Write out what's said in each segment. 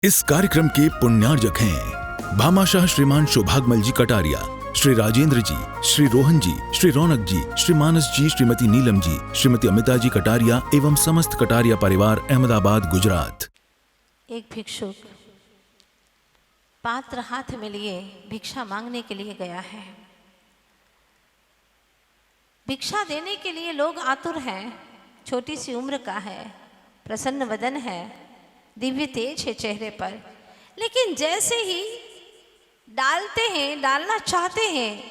इस कार्यक्रम के पुण्यार्जक हैं भामाशाह श्रीमान शोभागमल जी कटारिया, श्री राजेंद्र जी, श्री रोहन जी, श्री रौनक जी, श्री मानस जी, श्रीमती नीलम जी, श्रीमती अमिता जी कटारिया एवं समस्त कटारिया परिवार, अहमदाबाद, गुजरात। एक भिक्षुक पात्र हाथ में लिए भिक्षा मांगने के लिए गया है। भिक्षा देने के लिए लोग आतुर हैं। छोटी सी उम्र का है, प्रसन्न वदन है, दिव्य तेज है चेहरे पर, लेकिन जैसे ही डालते हैं, डालना चाहते हैं,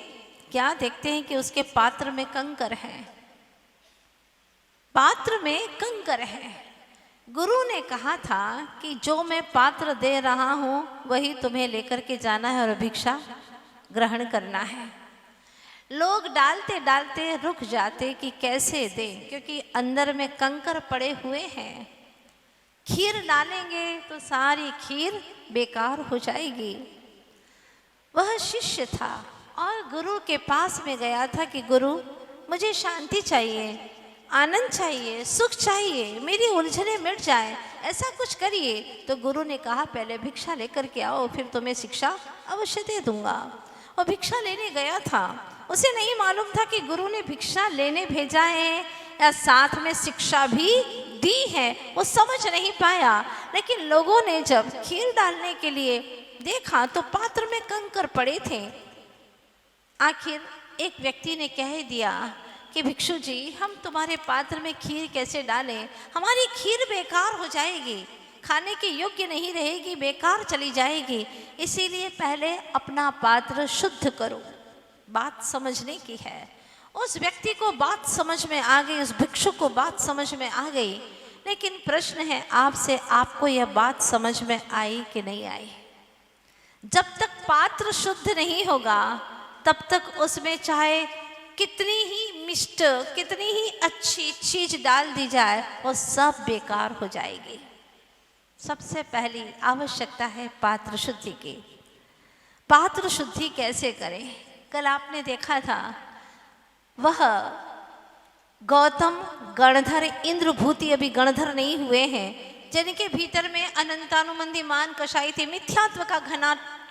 क्या देखते हैं कि उसके पात्र में कंकर है। पात्र में कंकर है। गुरु ने कहा था कि जो मैं पात्र दे रहा हूं वही तुम्हें लेकर के जाना है और भिक्षा ग्रहण करना है। लोग डालते डालते रुक जाते कि कैसे दें, क्योंकि अंदर में कंकर पड़े हुए हैं। खीर डालेंगे तो सारी खीर बेकार हो जाएगी। वह शिष्य था और गुरु के पास में गया था कि गुरु, मुझे शांति चाहिए, आनंद चाहिए, सुख चाहिए, मेरी उलझने मिट जाए, ऐसा कुछ करिए। तो गुरु ने कहा पहले भिक्षा लेकर के आओ, फिर तुम्हें शिक्षा अवश्य दे दूंगा। और भिक्षा लेने गया था। उसे नहीं मालूम था कि गुरु ने भिक्षा लेने भेजा है या साथ में शिक्षा भी दी है। वो समझ नहीं पाया। लेकिन लोगों ने जब खीर डालने के लिए देखा तो पात्र में कंकर पड़े थे। आखिर एक व्यक्ति ने कह दिया कि भिक्षु जी, हम तुम्हारे पात्र में खीर कैसे डालें, हमारी खीर बेकार हो जाएगी, खाने के योग्य नहीं रहेगी, बेकार चली जाएगी। इसीलिए पहले अपना पात्र शुद्ध करो। बात समझने की है। उस व्यक्ति को बात समझ में आ गई, उस भिक्षु को बात समझ में आ गई। लेकिन प्रश्न है आपसे, आपको यह बात समझ में आई कि नहीं आई? जब तक पात्र शुद्ध नहीं होगा तब तक उसमें चाहे कितनी ही मिष्ट, कितनी ही अच्छी चीज डाल दी जाए, वो सब बेकार हो जाएगी। सबसे पहली आवश्यकता है पात्र शुद्धि की। पात्र शुद्धि कैसे करें? कल आपने देखा था, वह गौतम गणधर, इंद्रभूति अभी गणधर नहीं हुए हैं, जिनके भीतर में अनंतानुमंदी मान कषाई थे। मिथ्यात्व का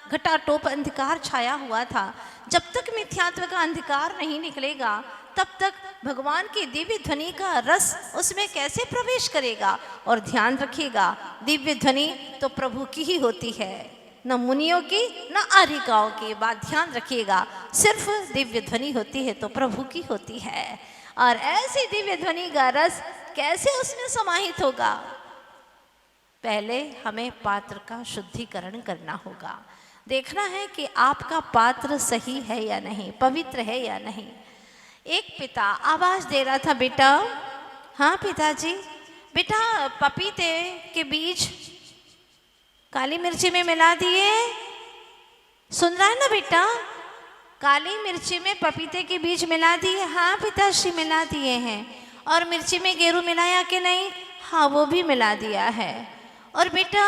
घटाटोप अंधकार छाया हुआ था। जब तक मिथ्यात्व का अंधकार नहीं निकलेगा तब तक भगवान की दिव्य ध्वनि का रस उसमें कैसे प्रवेश करेगा? और ध्यान रखिएगा, दिव्य ध्वनि तो प्रभु की ही होती है, न मुनियों की न आर्यिकाओं की। बात ध्यान रखिएगा, सिर्फ दिव्य ध्वनि होती है तो प्रभु की होती है। और ऐसी दिव्य ध्वनि का रस कैसे उसमें समाहित होगा? पहले हमें पात्र का शुद्धिकरण करना होगा। देखना है कि आपका पात्र सही है या नहीं, पवित्र है या नहीं। एक पिता आवाज दे रहा था, बेटा, हाँ पिताजी, बेटा पपीते के बीज काली मिर्ची में मिला दिए। सुन रहा है ना बेटा? काली मिर्ची में पपीते के बीज मिला दिए। हाँ पिताश्री मिला दिए हैं। और मिर्ची में गेरू मिलाया कि नहीं? हाँ वो भी मिला दिया है। और बेटा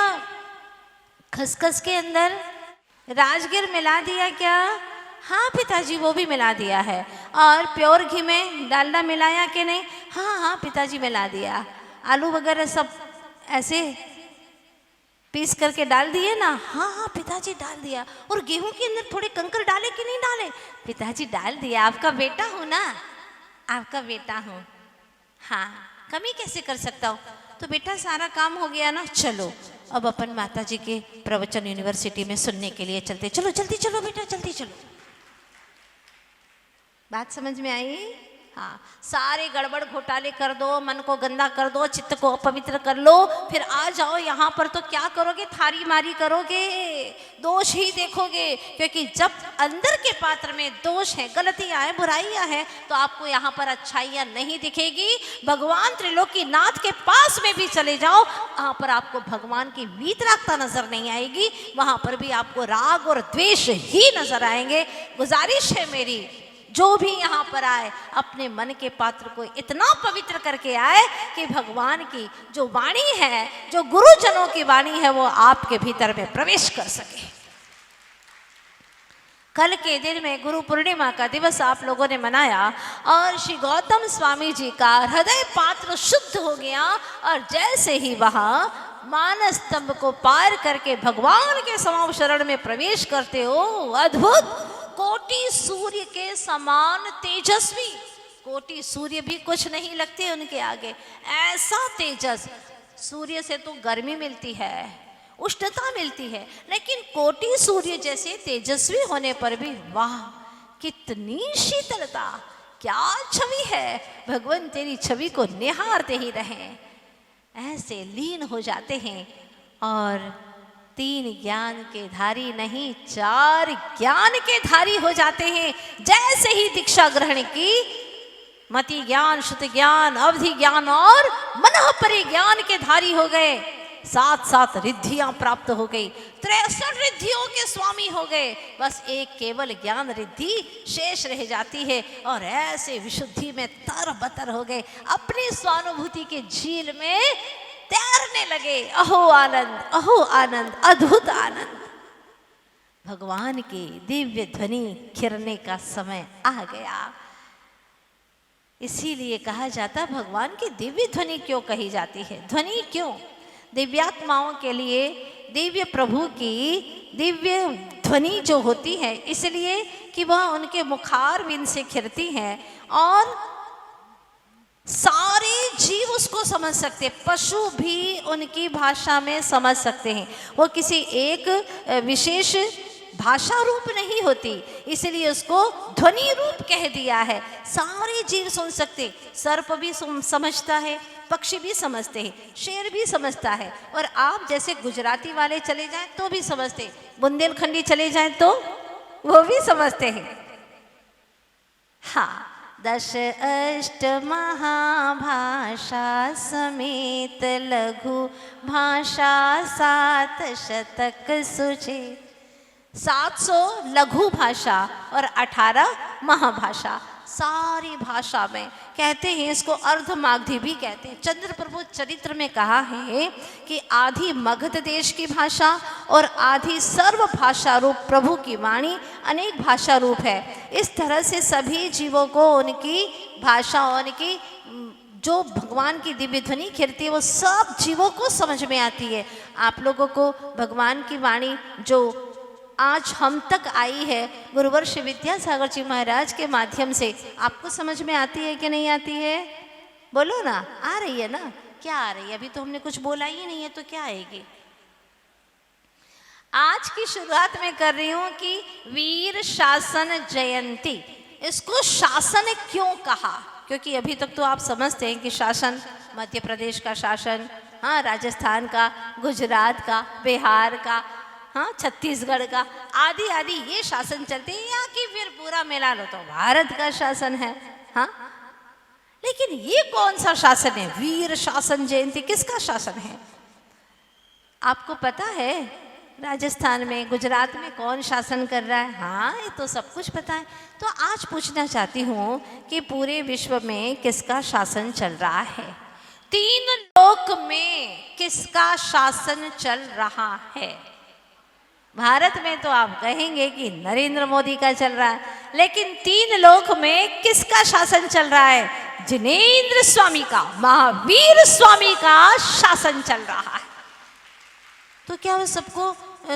खसखस के अंदर राजगिर मिला दिया क्या? हाँ पिताजी वो भी मिला दिया है। और प्योर घी में डालडा मिलाया कि नहीं? हाँ हाँ पिताजी मिला दिया। आलू वगैरह सब ऐसे पीस करके डाल दिए ना? हाँ हाँ पिताजी डाल दिया। और गेहूं के अंदर थोड़े कंकर डाले कि नहीं डाले? पिताजी डाल दिया। आपका बेटा हूँ ना, आपका बेटा हूँ। हाँ, कमी कैसे कर सकता हूँ? तो बेटा सारा काम हो गया ना, चलो अब अपन माता जी के प्रवचन यूनिवर्सिटी में सुनने के लिए चलते। चलो जल्दी चलो बेटा, जल्दी चलो। बात समझ में आई? हाँ, सारे गड़बड़ घोटाले कर दो, मन को गंदा कर दो, चित्त को अपवित्र कर लो, फिर आ जाओ यहाँ पर तो क्या करोगे? थारी मारी करोगे, दोष ही देखोगे। क्योंकि जब अंदर के पात्र में दोष है, गलतियां हैं, बुराइयां हैं, तो आपको यहाँ पर अच्छाइयाँ नहीं दिखेगी। भगवान त्रिलोकीनाथ के पास में भी चले जाओ, वहाँ पर आपको भगवान की वीतरागता नजर नहीं आएगी। वहाँ पर भी आपको राग और द्वेष ही नजर आएंगे। गुजारिश है मेरी, जो भी यहाँ पर आए अपने मन के पात्र को इतना पवित्र करके आए कि भगवान की जो वाणी है, जो गुरुजनों की वाणी है, वो आपके भीतर में प्रवेश कर सके। कल के दिन में गुरु पूर्णिमा का दिवस आप लोगों ने मनाया और श्री गौतम स्वामी जी का हृदय पात्र शुद्ध हो गया। और जैसे ही वहाँ मानस स्तंभ को पार करके भगवान के समाव शरण में प्रवेश करते हो। अद्भुत, कोटि सूर्य के समान तेजस्वी, कोटि सूर्य भी कुछ नहीं लगते उनके आगे। ऐसा तेजस, सूर्य से तो गर्मी मिलती है, उष्णता मिलती है, लेकिन कोटि सूर्य जैसे तेजस्वी होने पर भी वाह कितनी शीतलता, क्या छवि है। भगवान तेरी छवि को निहारते ही रहें, ऐसे लीन हो जाते हैं। और 3 ज्ञान के धारी नहीं, 4 ज्ञान के धारी हो जाते हैं। जैसे ही दीक्षा ग्रहण की, मति ज्ञान, श्रुति ज्ञान, अवधि ज्ञान और मनः परिज्ञान के धारी हो गए। 7 रिद्धियां प्राप्त हो गई, 63 रिद्धियों के स्वामी हो गए। बस एक केवल ज्ञान रिद्धि शेष रह जाती है और ऐसे विशुद्धि में तरबतर हो गए, अपनी स्वानुभूति के झील में तैरने लगे। अहो आनंद, अहो आनंद, अद्भुत आनंद। भगवान की दिव्य ध्वनि खिरने का समय आ गया। इसीलिए कहा जाता, भगवान की दिव्य ध्वनि क्यों कही जाती है? ध्वनि क्यों? दिव्यात्माओं के लिए दिव्य प्रभु की दिव्य ध्वनि जो होती है, इसलिए कि वह उनके मुखारविंद से खिरती है और सारे जीव उसको समझ सकते, पशु भी उनकी भाषा में समझ सकते हैं। वो किसी एक विशेष भाषा रूप नहीं होती, इसलिए उसको ध्वनि रूप कह दिया है। सारे जीव सुन सकते, सर्प भी समझता है, पक्षी भी समझते हैं, शेर भी समझता है। और आप जैसे गुजराती वाले चले जाएं तो भी समझते, बुंदेलखंडी चले जाएं तो वो भी समझते हैं। हाँ, 10 अष्ट महाभाषा समेत लघु भाषा 7 शतक सुझे। 700 लघु भाषा और 18 महाभाषा, सारी भाषा में कहते हैं। इसको अर्धमागधी भी कहते हैं। चंद्र प्रभु चरित्र में कहा है कि आधी मगध देश की भाषा और आधी सर्व भाषा रूप प्रभु की वाणी अनेक भाषा रूप है। इस तरह से सभी जीवों को उनकी भाषा, उनकी जो भगवान की दिव्य ध्वनि खिरती है, वो सब जीवों को समझ में आती है। आप लोगों को भगवान की वाणी जो आज हम तक आई है, गुरुवर्ष विद्यासागर जी महाराज के माध्यम से, आपको समझ में आती है कि नहीं आती है? बोलो ना, आ रही है ना? क्या आ रही है? अभी तो हमने कुछ बोला ही नहीं है, तो क्या आएगी? आज की शुरुआत में कर रही हूं कि वीर शासन जयंती। इसको शासन क्यों कहा? क्योंकि अभी तक तो आप समझते हैं कि शासन, मध्य प्रदेश का शासन, हाँ, राजस्थान का, गुजरात का, बिहार का, हाँ, छत्तीसगढ़ का, आदि आदि ये शासन चलते हैं, या कि फिर पूरा मिला लो तो भारत का शासन है। हाँ, लेकिन ये कौन सा शासन है? वीर शासन जयंती किसका शासन है? आपको पता है राजस्थान में, गुजरात में कौन शासन कर रहा है? हाँ, ये तो सब कुछ पता है। तो आज पूछना चाहती हूँ कि पूरे विश्व में किसका शासन चल रहा है? 3 लोक में किसका शासन चल रहा है? भारत में तो आप कहेंगे कि नरेंद्र मोदी का चल रहा है, लेकिन 3 लोक में किसका शासन चल रहा है? जिनेंद्र स्वामी का, महावीर स्वामी का शासन चल रहा है। तो क्या वो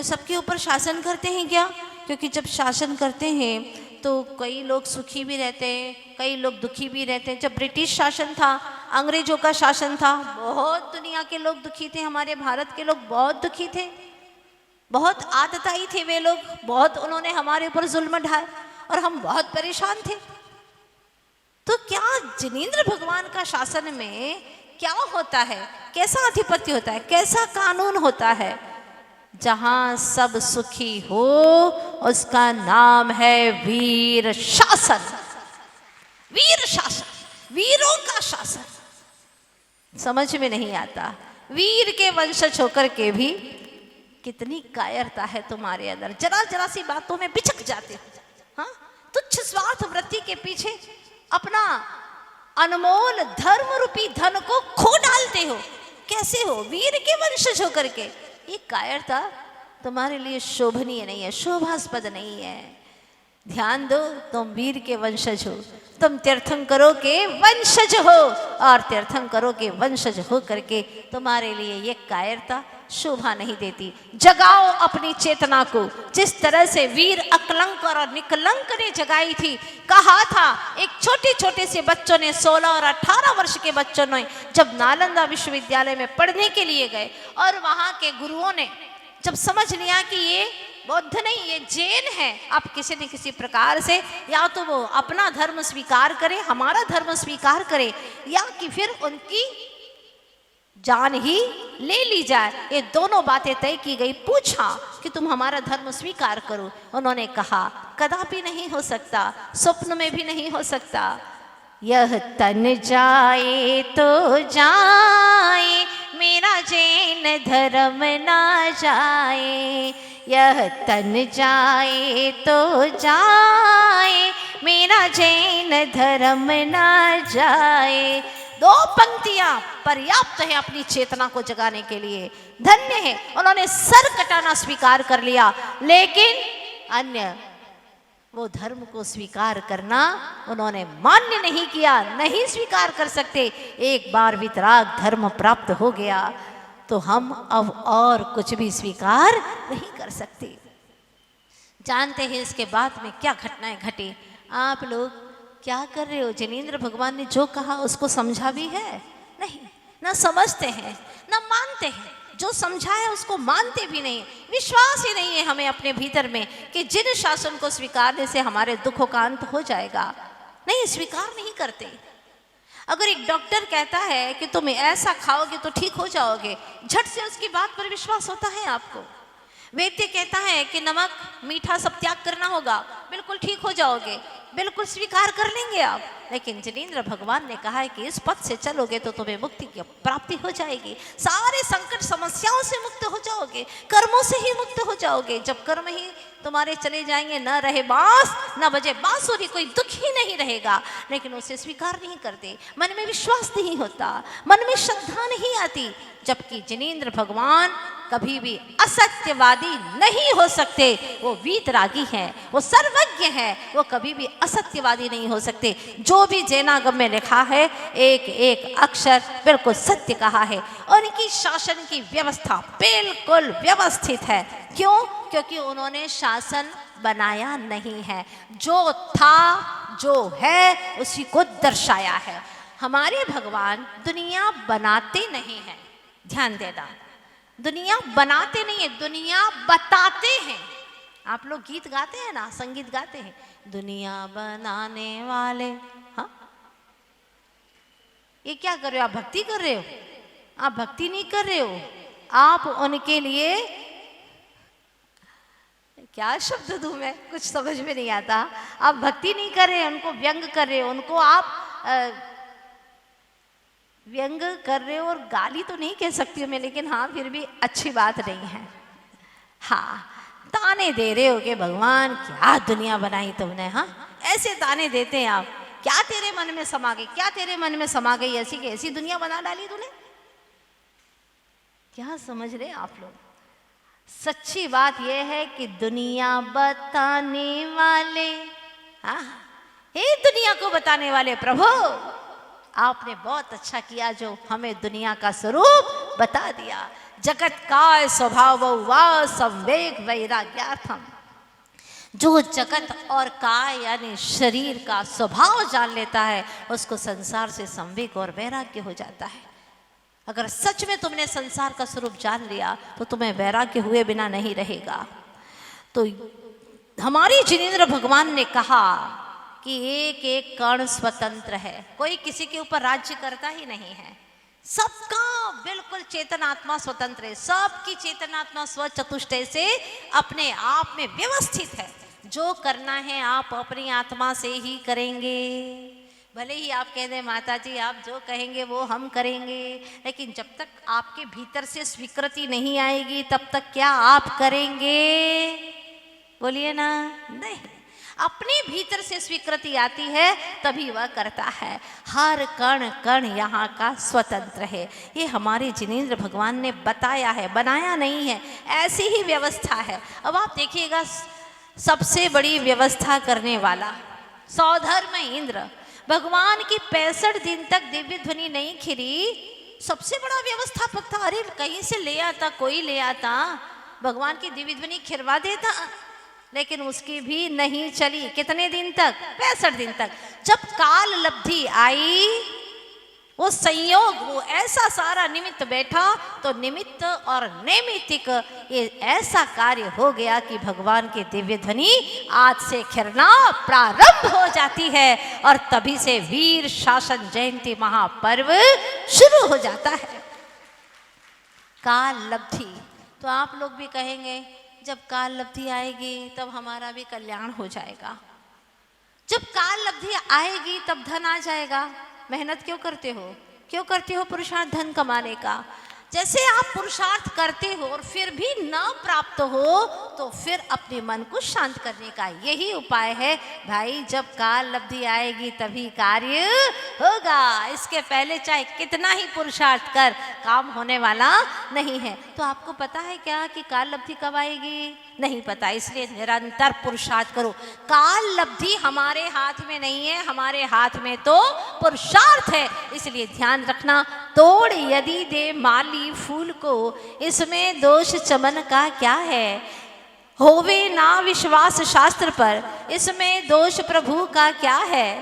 सबके ऊपर शासन करते हैं क्या? क्योंकि जब शासन करते हैं तो कई लोग सुखी भी रहते हैं, कई लोग दुखी भी रहते हैं। जब ब्रिटिश शासन था, अंग्रेजों का शासन था, बहुत दुनिया के लोग दुखी थे, हमारे भारत के लोग बहुत दुखी थे, बहुत आतताई थे वे लोग, बहुत उन्होंने हमारे ऊपर जुल्म ढाए और हम बहुत परेशान थे। तो क्या जिनेंद्र भगवान का शासन में क्या होता है? कैसा आधिपत्य होता है? कैसा कानून होता है? जहां सब सुखी हो उसका नाम है वीर शासन। वीर शासन, वीरों का शासन। समझ में नहीं आता, वीर के वंशज होकर के भी कितनी कायरता है तुम्हारे अंदर। जरा जरा सी बातों में बिचक जाते हो, हाँ, तुच्छ स्वार्थ वृत्ति के पीछे अपना अनमोल धर्म रूपी धन को खो डालते हो। कैसे हो? वीर के वंशज होकर के। ये कायरता तुम्हारे लिए शोभनीय नहीं है, शोभास्पद नहीं है। ध्यान दो, तुम वीर के वंशज हो, तुम तीर्थंकरों के वंशज हो, और तीर्थंकरों के वंशज हो करके तुम्हारे लिए ये कायरता शोभा नहीं देती। जगाओ अपनी चेतना को, जिस तरह से वीर अकलंक और निकलंक ने जगाई थी। कहा था एक छोटे छोटे से बच्चों ने, 16 और 18 वर्ष के बच्चों ने जब नालंदा विश्वविद्यालय में पढ़ने के लिए गए और वहां के गुरुओं ने जब समझ लिया कि ये बौद्ध नहीं, ये जैन है, अब किसी न किसी प्रकार से या तो वो अपना धर्म स्वीकार करे, हमारा धर्म स्वीकार करे, या कि फिर उनकी जान ही ले ली जाए, ये दोनों बातें तय की गई। पूछा कि तुम हमारा धर्म स्वीकार करो, उन्होंने कहा कदापि नहीं हो सकता, स्वप्न में भी नहीं हो सकता। यह तन जाए तो जाए, मेरा जैन धर्म ना जाए, यह तन जाए तो जाए, मेरा जैन धर्म ना जाए। 2 पंक्तियां पर्याप्त है अपनी चेतना को जगाने के लिए। धन्य है, उन्होंने सर कटाना स्वीकार कर लिया, लेकिन अन्य वो धर्म को स्वीकार करना उन्होंने मान्य नहीं किया, नहीं स्वीकार कर सकते। एक बार वितराग धर्म प्राप्त हो गया तो हम अब और कुछ भी स्वीकार नहीं कर सकते। जानते हैं इसके बाद में क्या घटनाएं घटी। आप लोग क्या कर रहे हो? जिनेंद्र भगवान ने जो कहा उसको समझा भी है? नहीं, ना समझते हैं ना मानते हैं। जो समझा है उसको मानते भी नहीं। विश्वास ही नहीं है हमें अपने भीतर में कि जिन शासन को स्वीकारने से हमारे दुखों का अंत हो जाएगा, नहीं, स्वीकार नहीं करते। अगर एक डॉक्टर कहता है कि तुम ऐसा खाओगे तो ठीक हो जाओगे, झट से उसकी बात पर विश्वास होता है आपको। वैद्य कहता है कि नमक मीठा सब त्याग करना होगा, बिल्कुल ठीक हो जाओगे, बिल्कुल स्वीकार कर लेंगे आप। लेकिन जिनेंद्र भगवान ने कहा है कि इस पथ से चलोगे तो तुम्हें मुक्ति की प्राप्ति हो जाएगी, सारे संकट समस्याओं से मुक्त हो जाओगे, कर्मों से ही मुक्त हो जाओगे। जब कर्म ही तुम्हारे चले जाएंगे, न रहे बांस न बजे बांसुरी, कोई दुख ही नहीं रहेगा। लेकिन उसे स्वीकार नहीं करते, मन में विश्वास नहीं होता, मन में श्रद्धा नहीं आती। जबकि जिनेंद्र भगवान कभी भी असत्यवादी नहीं हो सकते। वो वीतरागी हैं, वो सर्वज्ञ हैं, वो कभी भी असत्यवादी नहीं हो सकते। जो भी जैनागम में लिखा है, एक एक अक्षर बिल्कुल सत्य कहा है। उनकी शासन की व्यवस्था बिल्कुल व्यवस्थित है। क्यों? क्योंकि उन्होंने शासन बनाया नहीं है, जो था जो है उसी को दर्शाया है। हमारे भगवान दुनिया बनाते नहीं हैं, ध्यान देना, दुनिया बनाते नहीं है, दुनिया बताते हैं। आप लोग गीत गाते हैं ना, संगीत गाते हैं, दुनिया बनाने वाले। हाँ, ये क्या कर रहे हो आप? भक्ति कर रहे हो? आप भक्ति नहीं कर रहे हो, आप उनके लिए, क्या शब्द दूं मैं, कुछ समझ में नहीं आता। आप भक्ति नहीं कर रहे, उनको व्यंग कर रहे हो, उनको आप व्यंग कर रहे हो। और गाली तो नहीं कह सकती हूँ मैं, लेकिन हाँ फिर भी अच्छी बात नहीं है। हाँ, ताने दे रहे हो कि भगवान क्या दुनिया बनाई तुमने। हाँ, ऐसे ताने देते हैं आप। क्या तेरे मन में समा गई, क्या तेरे मन में समा गई ऐसी कि ऐसी दुनिया बना डाली तूने? क्या समझ रहे आप लोग? सच्ची बात यह है कि दुनिया बताने वाले, हाँ, हे दुनिया को बताने वाले प्रभु, आपने बहुत अच्छा किया जो हमें दुनिया का स्वरूप बता दिया। जगत काय स्वभाव वा संवेग वैराग्यार्थम। जो जगत और काय यानी शरीर का स्वभाव जान लेता है, उसको संसार से संवेग और वैराग्य हो जाता है। अगर सच में तुमने संसार का स्वरूप जान लिया तो तुम्हें वैराग्य हुए बिना नहीं रहेगा। तो हमारी जिनेंद्र भगवान ने कहा कि एक एक कण स्वतंत्र है, कोई किसी के ऊपर राज्य करता ही नहीं है। सबका बिल्कुल चेतनात्मा स्वतंत्र है, सबकी चेतनात्मा स्वचतुष्टय से अपने आप में व्यवस्थित है। जो करना है आप अपनी आत्मा से ही करेंगे। भले ही आप कह दें माता जी आप जो कहेंगे वो हम करेंगे, लेकिन जब तक आपके भीतर से स्वीकृति नहीं आएगी तब तक क्या आप करेंगे? बोलिए ना, नहीं। अपने भीतर से स्वीकृति आती है तभी वह करता है। हर कण कण यहाँ का स्वतंत्र है। ये हमारे जिनेंद्र भगवान ने बताया है, बनाया नहीं है, ऐसी ही व्यवस्था है। अब आप देखिएगा, सबसे बड़ी व्यवस्था करने वाला सौधर्म इंद्र, भगवान की 65 दिन तक दिव्य ध्वनि नहीं खिली, सबसे बड़ा व्यवस्थापक था। अरे कहीं से ले आता, कोई ले आता, भगवान की दिव्य ध्वनि खिलवा देता, लेकिन उसकी भी नहीं चली। कितने दिन तक? 65 दिन तक। जब काल लब्धि आई, वो संयोग, वो ऐसा सारा निमित्त बैठा, तो निमित्त और नैमित्तिक ये ऐसा कार्य हो गया कि भगवान की दिव्य ध्वनि आज से खिलना प्रारंभ हो जाती है, और तभी से वीर शासन जयंती महापर्व शुरू हो जाता है। काल लब्धि, तो आप लोग भी कहेंगे जब काल लब्धि आएगी तब हमारा भी कल्याण हो जाएगा, जब काल लब्धि आएगी तब धन आ जाएगा। मेहनत क्यों करते हो? क्यों करते हो पुरुषार्थ धन कमाने का? जैसे आप पुरुषार्थ करते हो और फिर भी न प्राप्त हो, तो फिर अपने मन को शांत करने का यही उपाय है भाई, जब काल लब्धि आएगी तभी कार्य होगा, इसके पहले चाहे कितना ही पुरुषार्थ कर, काम होने वाला नहीं है। तो आपको पता है क्या कि काल लब्धि कब आएगी? नहीं पता, इसलिए निरंतर पुरुषार्थ करो। काल लब्धि हमारे हाथ में नहीं है, हमारे हाथ में तो पुरुषार्थ है, इसलिए ध्यान रखना। तोड़ यदि दे माली फूल को, इसमें दोष चमन का क्या है? होवे ना विश्वास शास्त्र पर, इसमें दोष प्रभु का क्या है?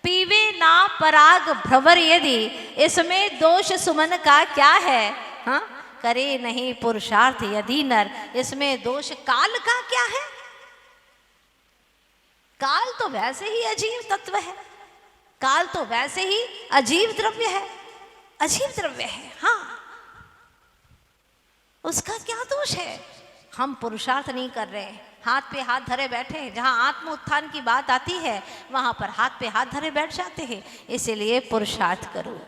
पीवे ना पराग भ्रवर यदि, इसमें दोष सुमन का क्या है? हाँ, करे नहीं पुरुषार्थ यदि नर, इसमें दोष काल का क्या है? काल तो वैसे ही अजीब तत्व है, काल तो वैसे ही अजीब द्रव्य है, अजीब द्रव्य है। हाँ, उसका क्या दोष है? हम पुरुषार्थ नहीं कर रहे, हाथ पे हाथ धरे बैठे हैं। जहाँ आत्म उत्थान की बात आती है वहां पर हाथ पे हाथ धरे बैठ जाते हैं। इसीलिए पुरुषार्थ करो।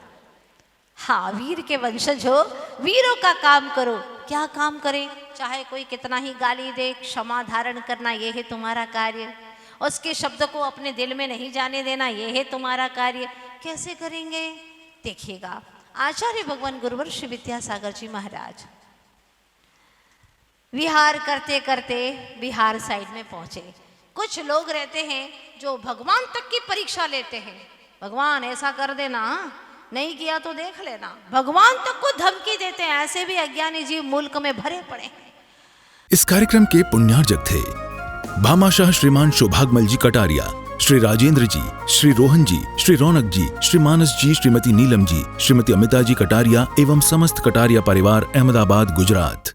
हाँ, वीर के वंशज हो, वीरों का काम करो। क्या काम करें? चाहे कोई कितना ही गाली दे, क्षमा धारण करना ये है तुम्हारा कार्य। उसके शब्द को अपने दिल में नहीं जाने देना, ये है तुम्हारा कार्य। कैसे करेंगे? देखिएगा, आचार्य भगवान गुरुवर श्री विद्यासागर जी महाराज विहार करते करते बिहार साइड में पहुंचे। कुछ लोग रहते हैं जो भगवान तक की परीक्षा लेते हैं, भगवान ऐसा कर देना, नहीं किया तो देख लेना, भगवान तक को धमकी देते हैं। ऐसे भी अज्ञानी जीव मुल्क में भरे पड़े हैं। इस कार्यक्रम के पुण्यार्जक थे भामाशाह श्रीमान सौभागमल जी कटारिया, श्री राजेंद्र जी, श्री रोहन जी, श्री रौनक जी, श्री मानस जी, श्रीमती नीलम जी, श्रीमती अमिता जी कटारिया एवं समस्त कटारिया परिवार, अहमदाबाद, गुजरात।